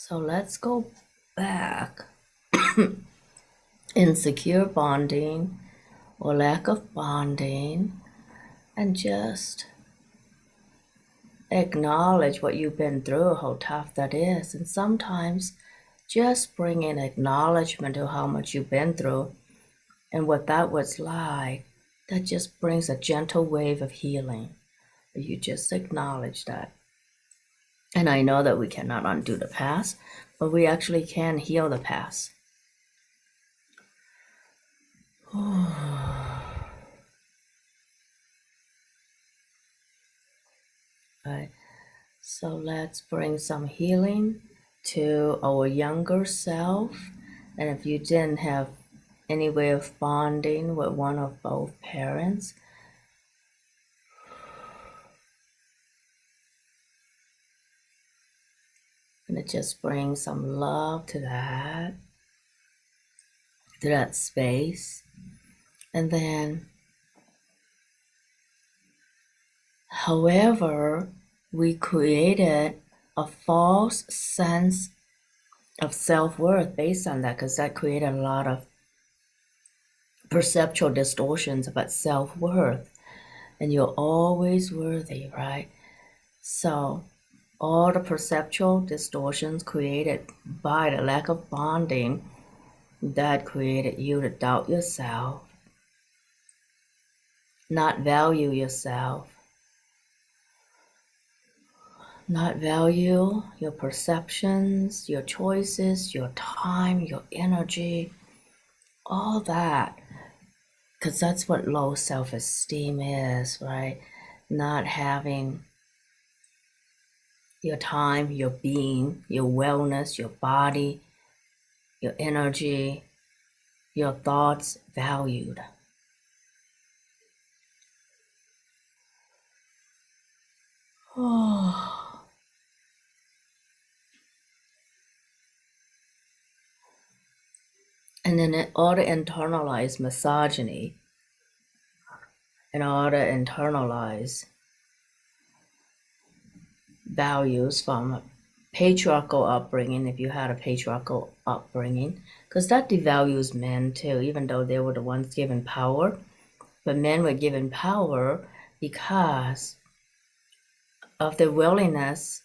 So let's go back. Insecure bonding or lack of bonding, and just acknowledge what you've been through, how tough that is. And sometimes just bring in acknowledgement of how much you've been through and what that was like. That just brings a gentle wave of healing. You just acknowledge that. And I know that we cannot undo the past, but we actually can heal the past. Right. So let's bring some healing to our younger self. And if you didn't have any way of bonding with one of both parents, and it just brings some love to that space. And then, however, we created a false sense of self-worth based on that, because that created a lot of perceptual distortions about self-worth. And you're always worthy, right? So all the perceptual distortions created by the lack of bonding, that created you to doubt yourself, not value yourself, not value your perceptions, your choices, your time, your energy, all that. Because that's what low self-esteem is, right? Not having your time, your being, your wellness, your body, your energy, your thoughts valued. Oh. And then all the internalized misogyny and all the internalized values from patriarchal upbringing, if you had a patriarchal upbringing, because that devalues men too, even though they were the ones given power. But men were given power because of their willingness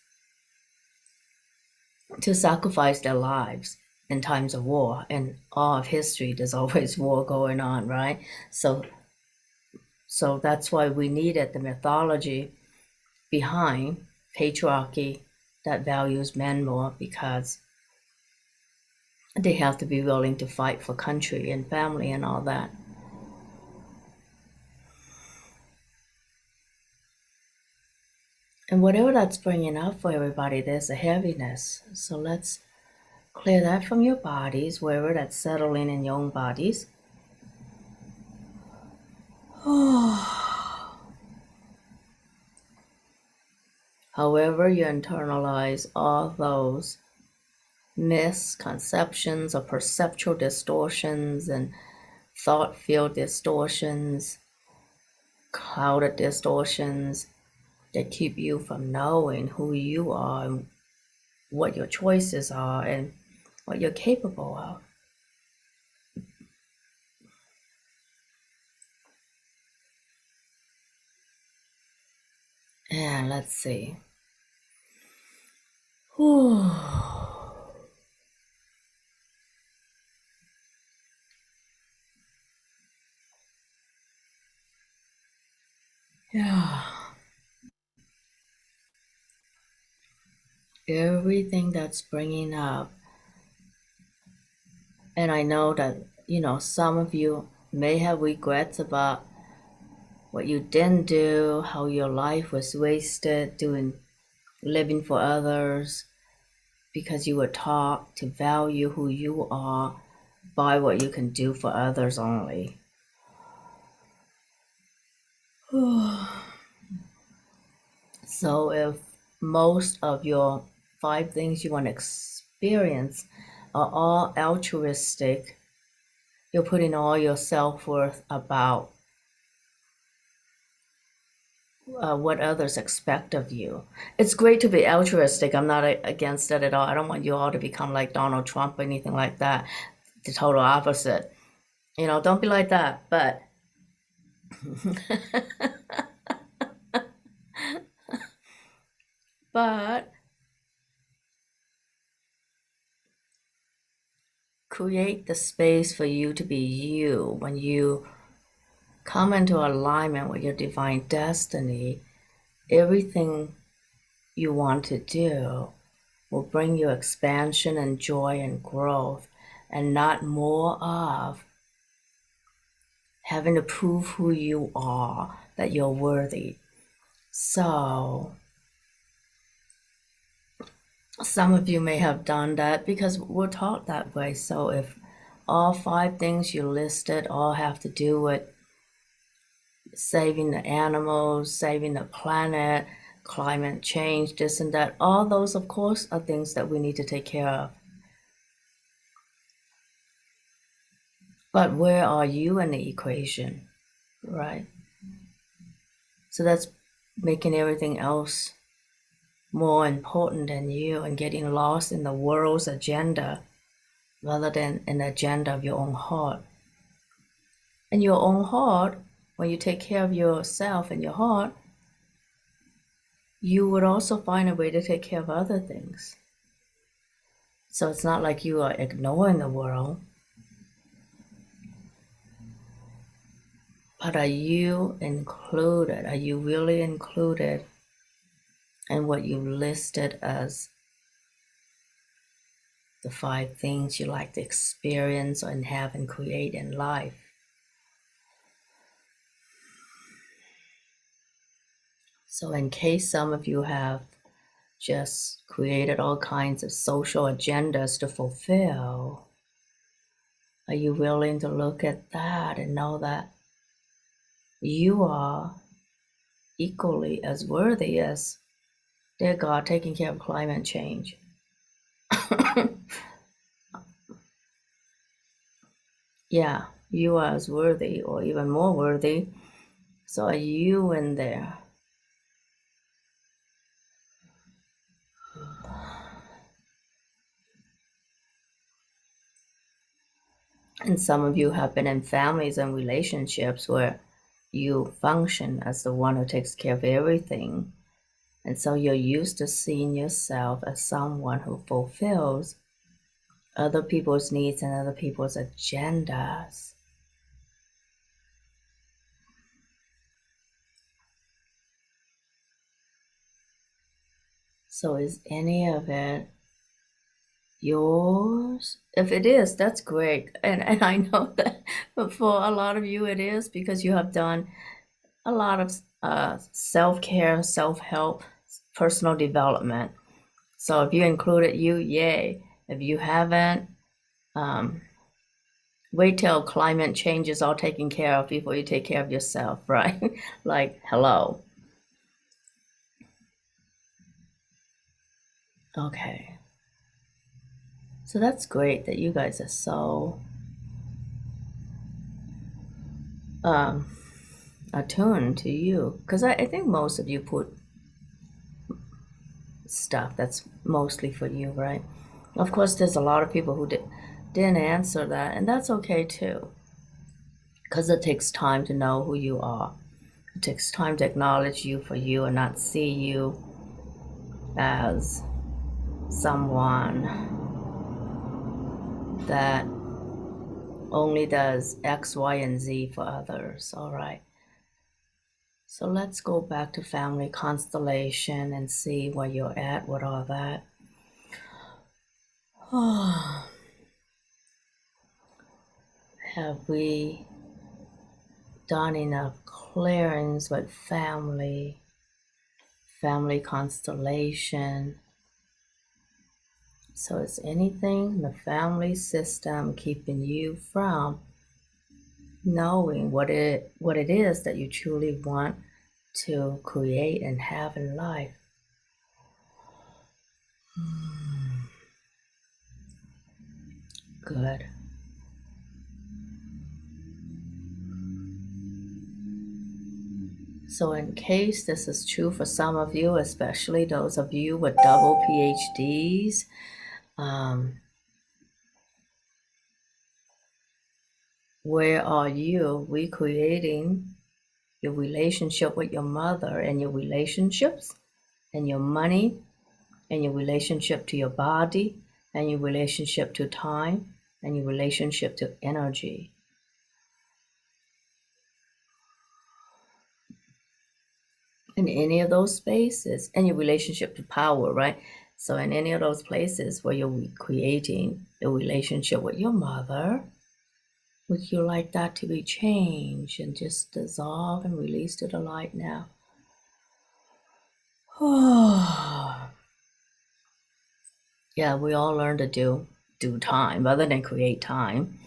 to sacrifice their lives in times of war. And all of history, there's always war going on, right? So that's why we needed the mythology behind patriarchy that values men more, because they have to be willing to fight for country and family and all that. And whatever that's bringing up for everybody, there's a heaviness. So let's clear that from your bodies, wherever that's settling in your own bodies. However you internalize all those misconceptions or perceptual distortions and thought field distortions, clouded distortions that keep you from knowing who you are and what your choices are and what you're capable of. And let's see. Whew. Yeah. Everything that's bringing up. And I know that, some of you may have regrets about what you didn't do, how your life was wasted living for others, because you were taught to value who you are by what you can do for others only. So if most of your 5 things you want to experience are all altruistic, you're putting all your self-worth about what others expect of you. It's great to be altruistic. I'm not against that at all. I don't want you all to become like Donald Trump or anything like that. The total opposite. Don't be like that. But create the space for you to be you. When you come into alignment with your divine destiny, everything you want to do will bring you expansion and joy and growth, and not more of having to prove who you are, that you're worthy. So some of you may have done that because we're taught that way. So if all 5 things you listed all have to do with saving the animals, saving the planet, climate change, this and that, all those, of course, are things that we need to take care of. But where are you in the equation, right? So that's making everything else more important than you and getting lost in the world's agenda rather than an agenda of your own heart. And your own heart, when you take care of yourself and your heart, you would also find a way to take care of other things. So it's not like you are ignoring the world, but are you included? Are you really included in what you listed as the 5 things you like to experience and have and create in life? So in case some of you have just created all kinds of social agendas to fulfill, are you willing to look at that and know that you are equally as worthy as dear God taking care of climate change? Yeah, you are as worthy or even more worthy. So are you in there? And some of you have been in families and relationships where you function as the one who takes care of everything. And so you're used to seeing yourself as someone who fulfills other people's needs and other people's agendas. So is any of it yours? If it is, that's great. And I know that for a lot of you it is, because you have done a lot of self-care, self-help, personal development. So if you included you, yay. If you haven't, wait till climate change is all taken care of before you take care of yourself, right? Like, hello. Okay. So that's great that you guys are so attuned to you. Because I think most of you put stuff that's mostly for you, right? Of course, there's a lot of people who didn't answer that, and that's okay too. Because it takes time to know who you are. It takes time to acknowledge you for you and not see you as someone that only does X, Y, and Z for others. All right. So let's go back to family constellation and see where you're at with all that. Have we done enough clearings with family constellation? So is anything in the family system keeping you from knowing what it is that you truly want to create and have in life? Good. So, in case this is true for some of you, especially those of you with double PhDs, where are you recreating your relationship with your mother and your relationships and your money and your relationship to your body and your relationship to time and your relationship to energy? In any of those spaces, and your relationship to power, right? So, in any of those places where you're creating the relationship with your mother, would you like that to be changed and just dissolve and release to the light now? Yeah, we all learn to do time rather than create time.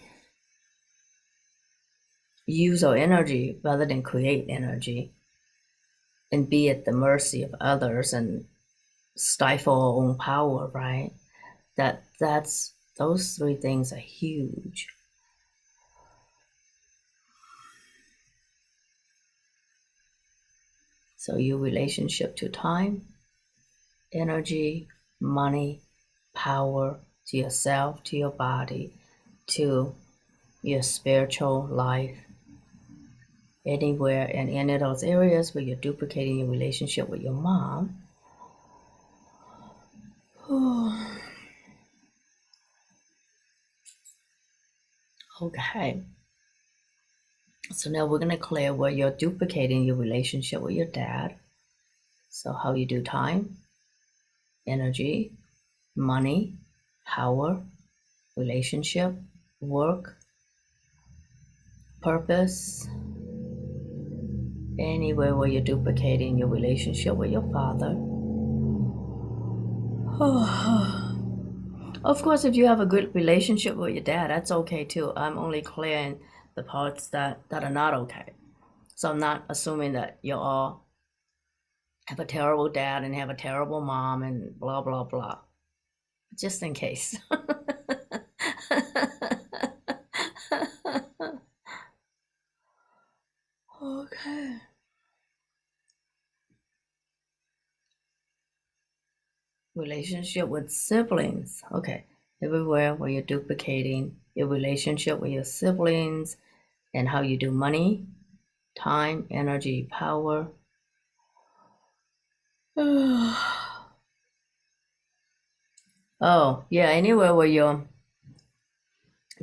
Use our energy rather than create energy, and be at the mercy of others and stifle our own power, right? That's those three things are huge. So your relationship to time, energy, money, power, to yourself, to your body, to your spiritual life, anywhere in any of those areas where you're duplicating your relationship with your mom. Okay. So now we're going to clear where you're duplicating your relationship with your dad. So how you do time, energy, money, power, relationship, work, purpose, anywhere where you're duplicating your relationship with your father. Of course, if you have a good relationship with your dad, that's okay too. I'm only clearing the parts that are not okay. So I'm not assuming that you all have a terrible dad and have a terrible mom and blah, blah, blah. Just in case. Okay. Relationship with siblings. Okay. Everywhere where you're duplicating your relationship with your siblings and how you do money, time, energy, power. Oh, yeah, anywhere where you're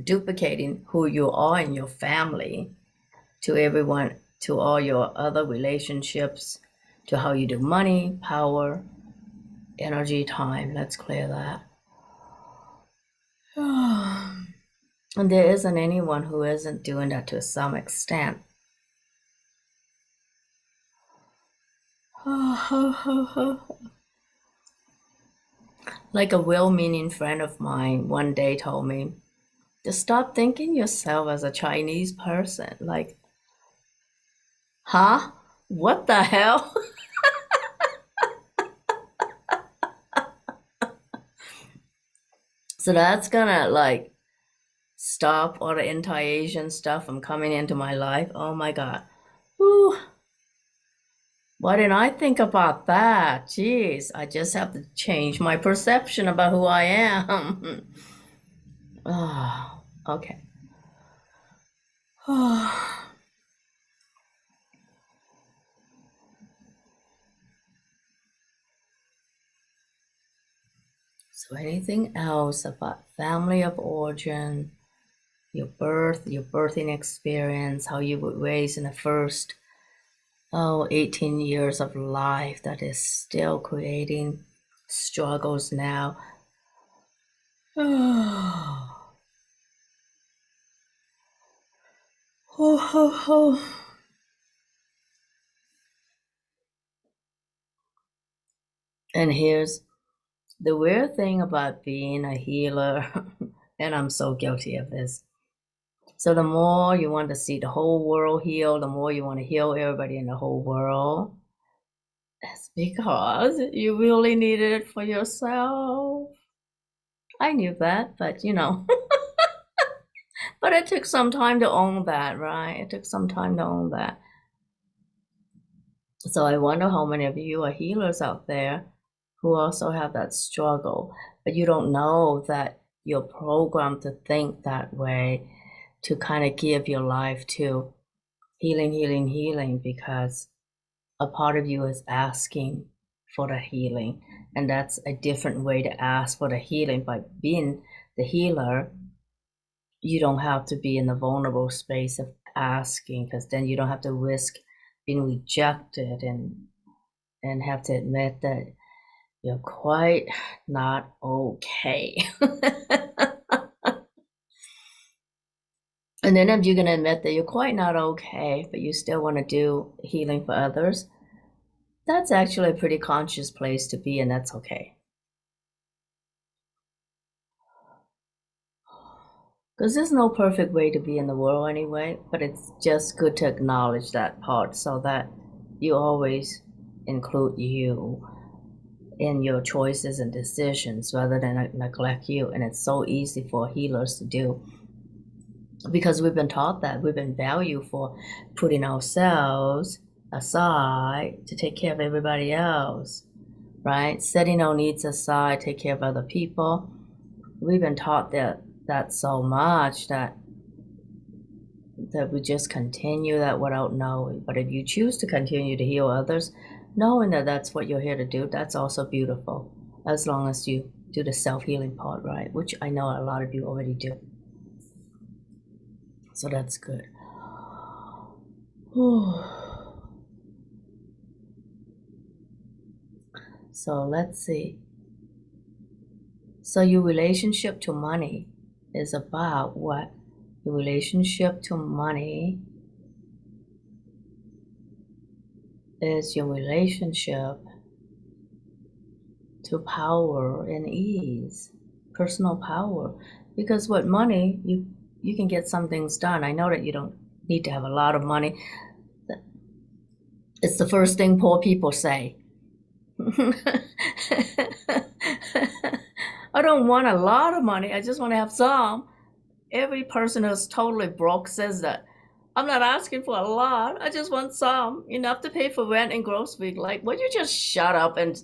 duplicating who you are in your family to everyone, to all your other relationships, to how you do money, power, energy, time. Let's clear that. And there isn't anyone who isn't doing that to some extent. Like a well-meaning friend of mine one day told me, to stop thinking yourself as a Chinese person. Like, huh? What the hell? So that's gonna like stop all the anti-Asian stuff from coming into my life. Oh my God. Whew. Why didn't I think about that? Jeez, I just have to change my perception about who I am. Oh, okay. So anything else about family of origin, your birth, your birthing experience, how you were raised in the first 18 years of life that is still creating struggles now. And here's the weird thing about being a healer, and I'm so guilty of this. So the more you want to see the whole world heal, the more you want to heal everybody in the whole world. That's because you really needed it for yourself. I knew that, but but it took some time to own that, right? It took some time to own that. So I wonder how many of you are healers out there who also have that struggle, but you don't know that you're programmed to think that way, to kind of give your life to healing, healing, healing, because a part of you is asking for the healing. And that's a different way to ask for the healing. By being the healer, you don't have to be in the vulnerable space of asking, because then you don't have to risk being rejected and have to admit that you're quite not okay. And then if you're going to admit that you're quite not okay, but you still want to do healing for others, that's actually a pretty conscious place to be, and that's okay. Because there's no perfect way to be in the world anyway, but it's just good to acknowledge that part so that you always include you in your choices and decisions rather than neglect you. And it's so easy for healers to do because we've been taught that. We've been valued for putting ourselves aside to take care of everybody else, right? Setting our needs aside, take care of other people. We've been taught that so much that we just continue that without knowing. But if you choose to continue to heal others, knowing that that's what you're here to do, that's also beautiful, as long as you do the self-healing part, right? Which I know a lot of you already do. So that's good. So let's see. So your relationship to money is about what? Your relationship to money is your relationship to power and ease, personal power. Because with money, you can get some things done. I know that you don't need to have a lot of money. It's the first thing poor people say. I don't want a lot of money. I just want to have some. Every person who's totally broke says that. I'm not asking for a lot. I just want some, enough to pay for rent and groceries. Like, would you just shut up and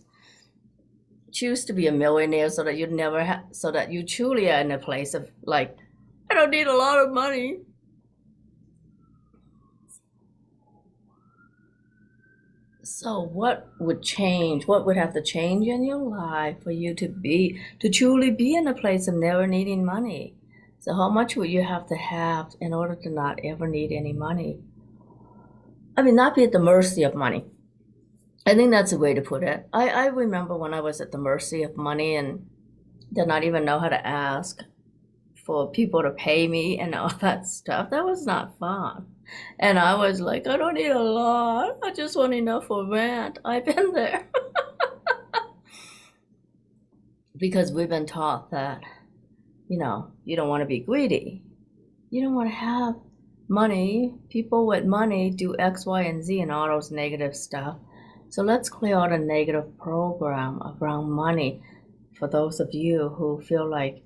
choose to be a millionaire so that you never have, so that you truly are in a place of like, I don't need a lot of money. So what would change? What would have to change in your life for you to truly be in a place of never needing money? So how much would you have to have in order to not ever need any money? I mean, not be at the mercy of money. I think that's a way to put it. I remember when I was at the mercy of money and did not even know how to ask for people to pay me and all that stuff. That was not fun. And I was like, I don't need a lot. I just want enough for rent. I've been there. Because we've been taught that, you don't want to be greedy. You don't want to have money. People with money do X, Y, and Z and all those negative stuff. So let's clear out a negative program around money for those of you who feel like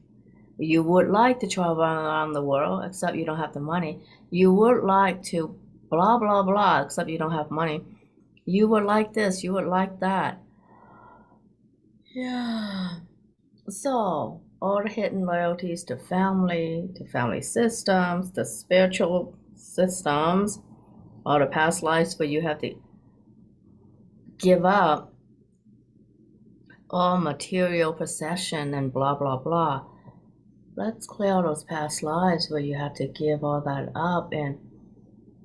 you would like to travel around the world, except you don't have the money. You would like to blah, blah, blah, except you don't have money. You would like this, you would like that. Yeah. So, all the hidden loyalties to family systems, the spiritual systems, all the past lives where you have to give up all material possession and blah, blah, blah. Let's clear all those past lives where you have to give all that up and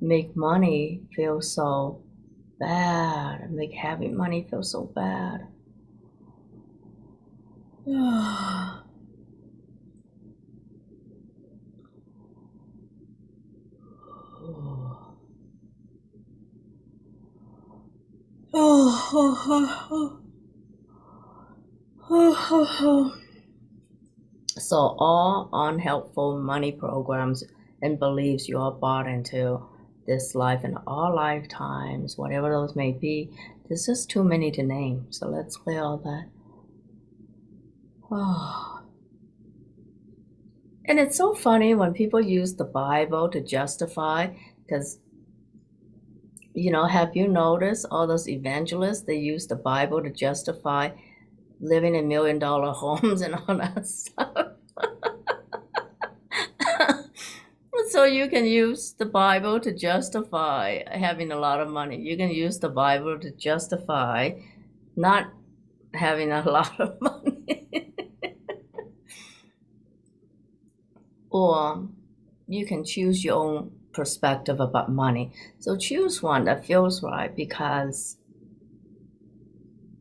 make money feel so bad, make having money feel so bad. So all unhelpful money programs and beliefs you are bought into this life and all lifetimes, whatever those may be, there's just too many to name. So let's clear all that. And it's so funny when people use the Bible to justify, because Have you noticed all those evangelists, they use the Bible to justify living in $1 million homes and all that stuff? So you can use the Bible to justify having a lot of money. You can use the Bible to justify not having a lot of money. Or you can choose your own perspective about money. So choose one that feels right, because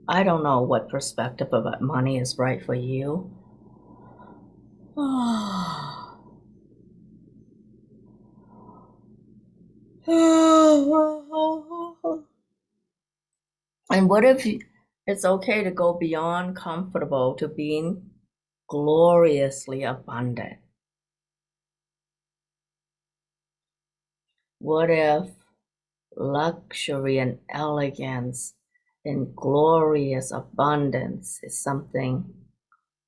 I don't know what perspective about money is right for you. And what if it's okay to go beyond comfortable to being gloriously abundant? What if luxury and elegance and glorious abundance is something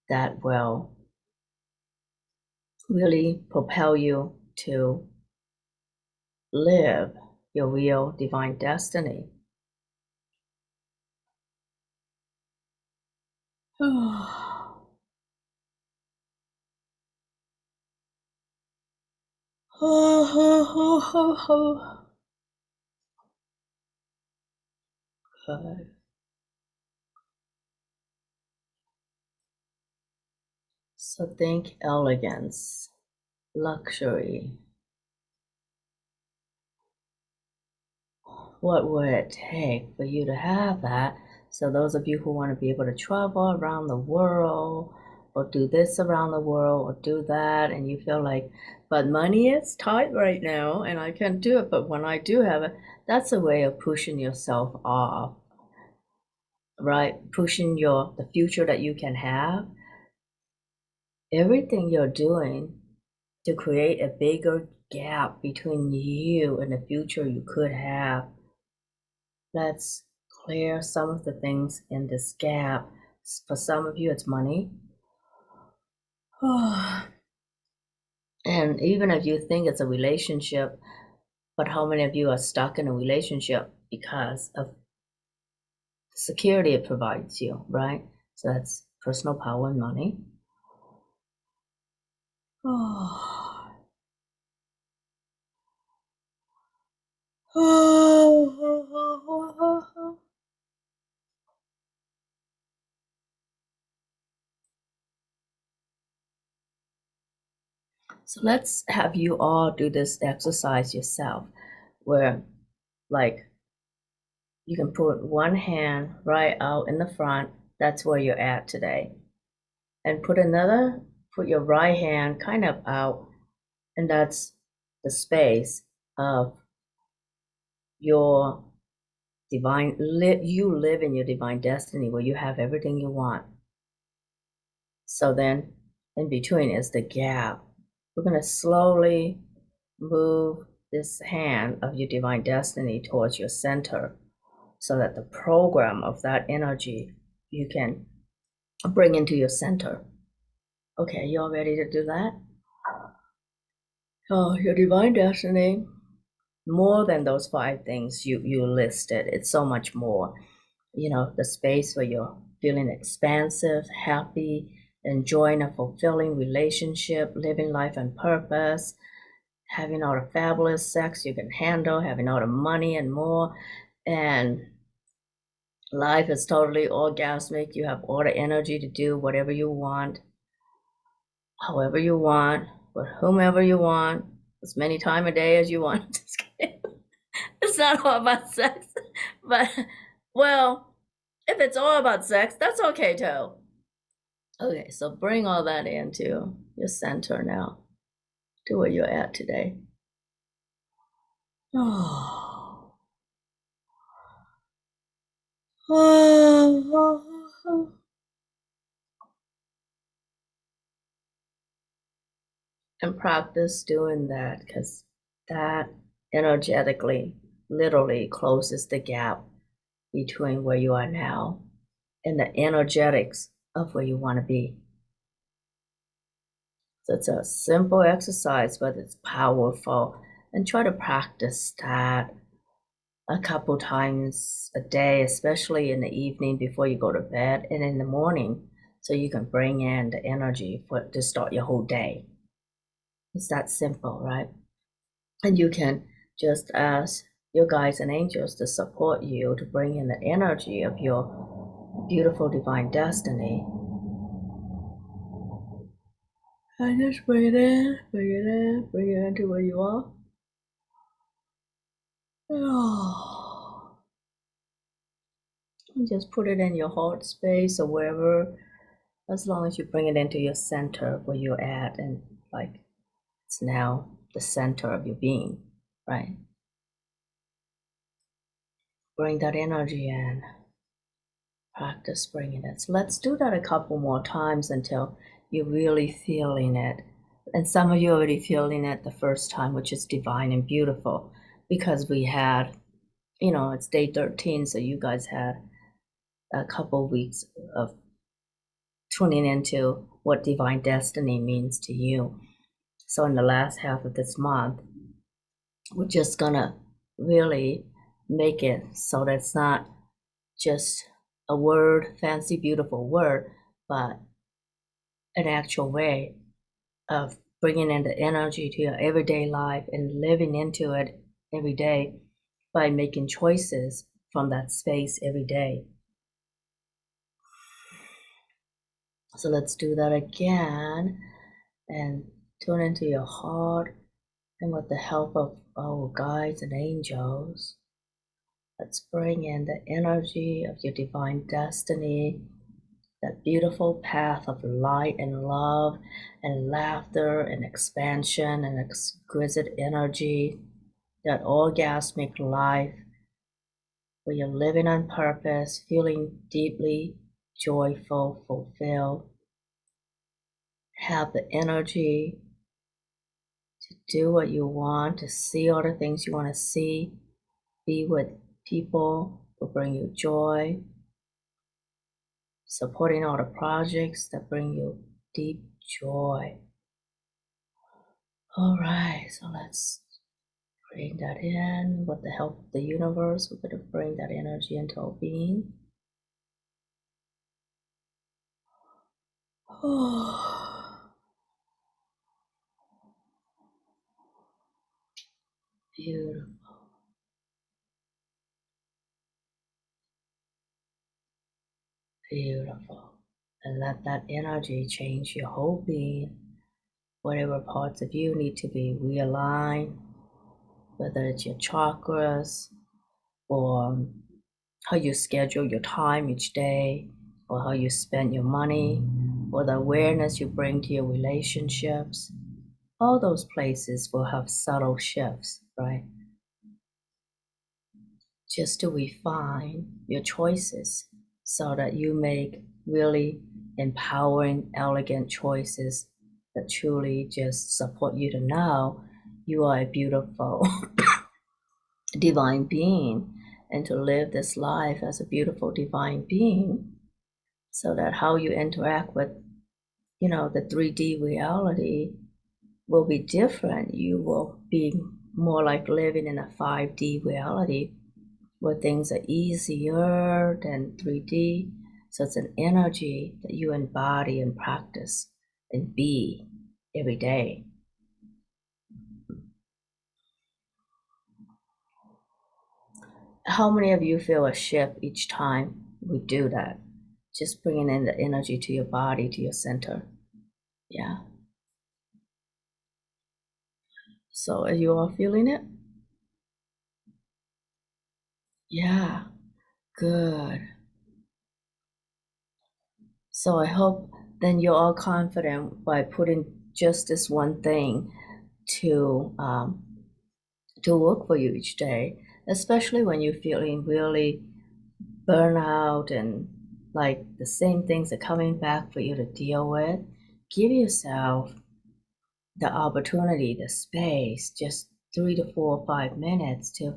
that will really propel you to live your real divine destiny? Good. So think elegance, luxury. What would it take for you to have that? So those of you who want to be able to travel around the world, or do this around the world, or do that, and you feel like, but money is tight right now and I can't do it, but when I do have it, that's a way of pushing yourself off, right? Pushing the future that you can have. Everything you're doing to create a bigger gap between you and the future you could have. Let's clear some of the things in this gap. For some of you, it's money. And even if you think it's a relationship, but how many of you are stuck in a relationship because of the security it provides you, right? So that's personal power and money. So let's have you all do this exercise yourself, where, like, you can put one hand right out in the front, that's where you're at today, and put your right hand kind of out, and that's the space of your you live in your divine destiny where you have everything you want. So then in between is the gap. We're going to slowly move this hand of your divine destiny towards your center, so that the program of that energy you can bring into your center. Okay, you all ready to do that? Oh, your divine destiny, more than those five things you listed, it's so much more. The space where you're feeling expansive, happy, enjoying a fulfilling relationship, living life on purpose, having all the fabulous sex you can handle, having all the money and more, and life is totally orgasmic. You have all the energy to do whatever you want, however you want, with whomever you want, as many time a day as you want. Just kidding. It's not all about sex, but, well, if it's all about sex, that's okay too. Okay, so bring all that into your center now, to where you're at today. Oh. And practice doing that, because that energetically, literally closes the gap between where you are now and the energetics of where you want to be. So it's a simple exercise, but it's powerful. And try to practice that a couple times a day, especially in the evening before you go to bed and in the morning, so you can bring in the energy for to start your whole day. It's that simple, right? And you can just ask your guides and angels to support you to bring in the energy of your beautiful divine destiny. And just bring it in, bring it in, bring it into where you are. And just put it in your heart space or wherever, as long as you bring it into your center where you're at, and like it's now the center of your being, right? Bring that energy in. Practice bringing it. So let's do that a couple more times until you're really feeling it. And some of you already feeling it the first time, which is divine and beautiful, because we had, it's day 13, so you guys had a couple weeks of tuning into what divine destiny means to you. So in the last half of this month, we're just gonna really make it so that it's not just a word, fancy, beautiful word, but an actual way of bringing in the energy to your everyday life and living into it every day by making choices from that space every day. So let's do that again and tune into your heart, and with the help of our guides and angels, let's bring in the energy of your divine destiny, that beautiful path of light and love and laughter and expansion and exquisite energy, that orgasmic life where you're living on purpose, feeling deeply joyful, fulfilled, have the energy to do what you want, to see all the things you want to see, be with people who bring you joy, supporting all the projects that bring you deep joy. All right, so let's bring that in. With the help of the universe, we're going to bring that energy into our being. Oh, beautiful, beautiful. And let that energy change your whole being. Whatever parts of you need to be realigned, whether it's your chakras or how you schedule your time each day, or how you spend your money, or the awareness you bring to your relationships, all those places will have subtle shifts, right? Just to refine your choices so that you make really empowering, elegant choices that truly just support you to know you are a beautiful divine being, and to live this life as a beautiful divine being, so that how you interact with the 3D reality will be different. You will be more like living in a 5D reality where things are easier than 3D. So it's an energy that you embody and practice and be every day. How many of you feel a shift each time we do that? Just bringing in the energy to your body, to your center. Yeah. So are you all feeling it? Yeah. Good. So I hope then you're all confident by putting just this one thing to work for you each day, especially when you're feeling really burnout and like the same things are coming back for you to deal with. Give yourself the opportunity, the space, just 3 to 4 or 5 minutes to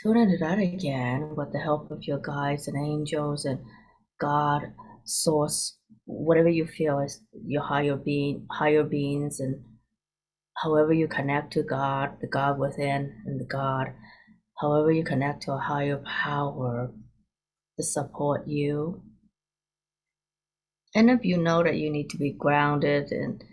tune into that again with the help of your guides and angels and God, source, whatever you feel is your higher beings, and however you connect to God, the God within and the God However, you connect to a higher power to support you. And if you know that you need to be grounded and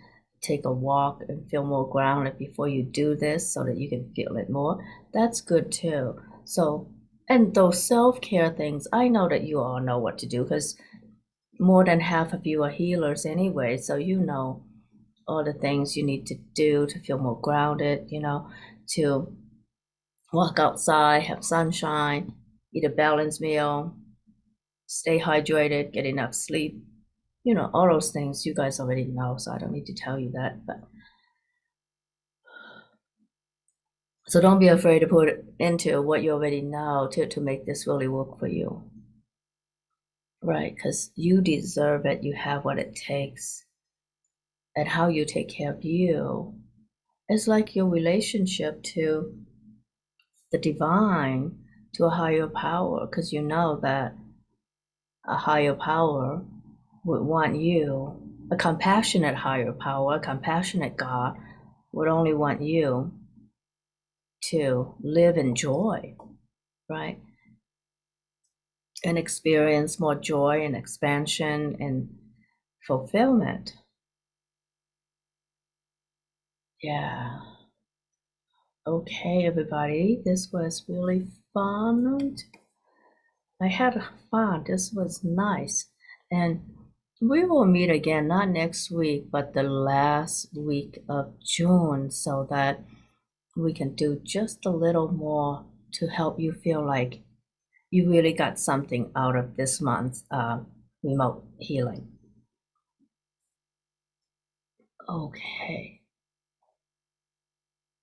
take a walk and feel more grounded before you do this so that you can feel it more, that's good too. So, and those self care things, I know that you all know what to do because more than half of you are healers anyway. So, you know all the things you need to do to feel more grounded, to walk outside, have sunshine, eat a balanced meal, stay hydrated, get enough sleep. All those things you guys already know, so I don't need to tell you that. But so don't be afraid to put it into what you already know to make this really work for you. Right, because you deserve it, you have what it takes. And how you take care of you is like your relationship to the divine, to a higher power, because you know that a higher power would want you, a compassionate higher power, a compassionate God would only want you to live in joy, right? And experience more joy and expansion and fulfillment. Yeah. Okay, everybody, this was really fun. I had fun. This was nice. And we will meet again, not next week, but the last week of June, so that we can do just a little more to help you feel like you really got something out of this month's remote healing. Okay.